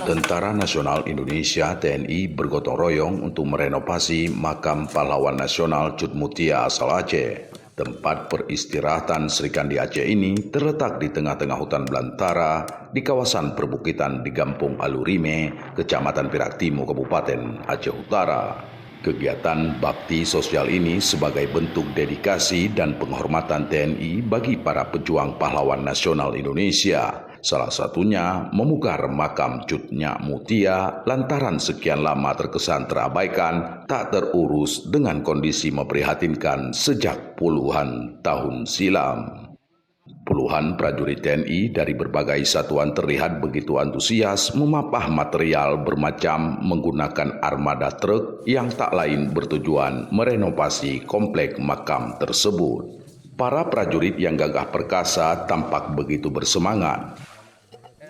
Tentara Nasional Indonesia (TNI) bergotong royong untuk merenovasi makam pahlawan nasional Cut Mutia asal Aceh. Tempat peristirahatan Sri Kandi Aceh ini terletak di tengah-tengah hutan belantara di kawasan perbukitan di Gampung Alurime, Kecamatan Perak Timur, Kabupaten Aceh Utara. Kegiatan bakti sosial ini sebagai bentuk dedikasi dan penghormatan TNI bagi para pejuang pahlawan nasional Indonesia. Salah satunya memugar makam Cut Nyak Mutia lantaran sekian lama terkesan terabaikan, tak terurus dengan kondisi memprihatinkan sejak puluhan tahun silam. Puluhan prajurit TNI dari berbagai satuan terlihat begitu antusias memapah material bermacam menggunakan armada truk yang tak lain bertujuan merenovasi komplek makam tersebut. Para prajurit yang gagah perkasa tampak begitu bersemangat.